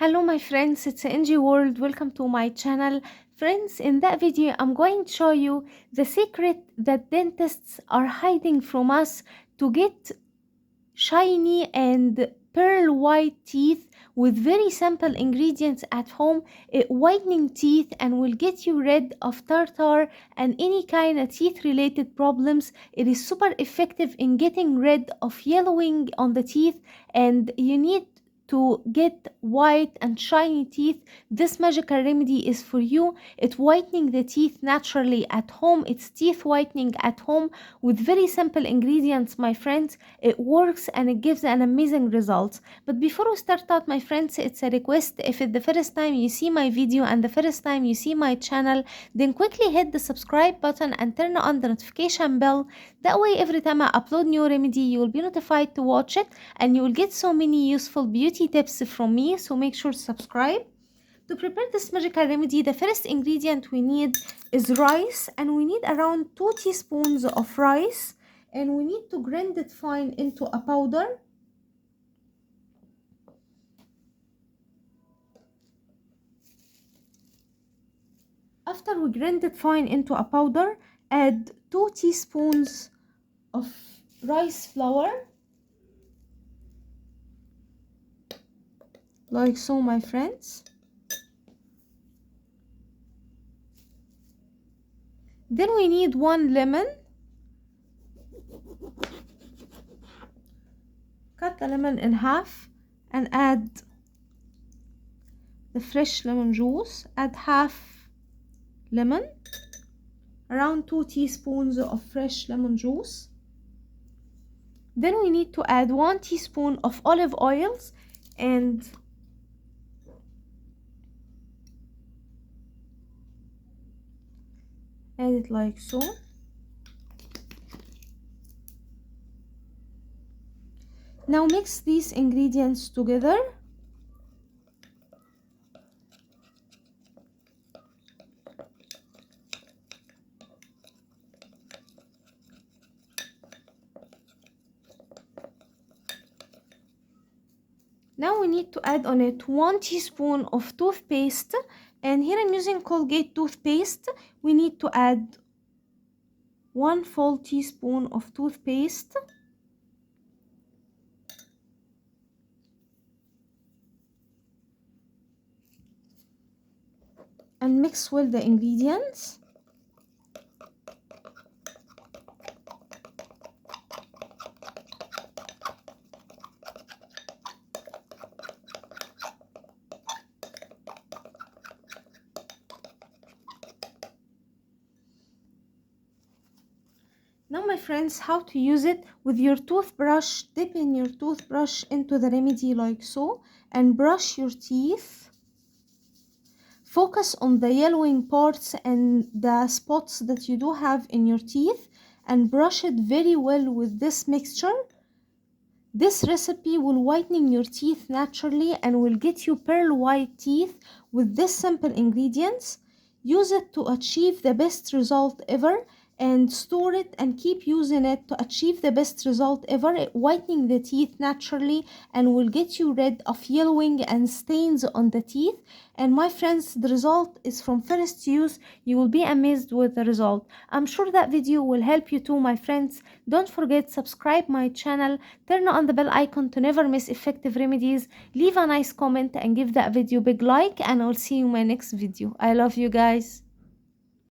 Hello my friends, it's NG World. Welcome to my channel. Friends, in that video I'm going to show you the secret that dentists are hiding from us to get shiny and pearl white teeth with very simple ingredients at home, whitening teeth, and will get you rid of tartar and any kind of teeth related problems. It is super effective in getting rid of yellowing on the teeth, and you need to get white and shiny teeth. This magical remedy is for you. It's whitening the teeth naturally at home. It's teeth whitening at home with very simple ingredients, my friends. It works and it gives an amazing result. But before we start out, my friends, it's a request. If it's the first time you see my video and the first time you see my channel, then quickly hit the subscribe button and turn on the notification bell. That way every time I upload new remedy, you will be notified to watch it, and you will get so many useful beauty tips from me. So make sure to subscribe. To prepare this magical remedy, the first ingredient we need is rice, and we need around 2 teaspoons of rice, and we need to grind it fine into a powder. After we grind it fine into a powder, add 2 teaspoons of rice flour, like so, my friends. Then we need 1 lemon. Cut the lemon in half and add the fresh lemon juice. Add half lemon, around 2 teaspoons of fresh lemon juice. Then we need to add 1 teaspoon of olive oils and add it like so. Now mix these ingredients together. Now we need to add on it 1 teaspoon of toothpaste, and here I'm using Colgate toothpaste. We need to add 1 full teaspoon of toothpaste. And mix well the ingredients. Now my friends, how to use it with your toothbrush. Dip in your toothbrush into the remedy like so and brush your teeth. Focus on the yellowing parts and the spots that you do have in your teeth and brush it very well with this mixture. This recipe will whitening your teeth naturally and will get you pearl white teeth with this simple ingredients. Use it to achieve the best result ever, and store it and keep using it to achieve the best result ever, whitening the teeth naturally, and will get you rid of yellowing and stains on the teeth. And my friends, the result is from first use. You will be amazed with the result. I'm sure that video will help you too, my friends. Don't forget, subscribe my channel, turn on the bell icon to never miss effective remedies, leave a nice comment and give that video a big like, and I'll see you in my next video. I love you guys.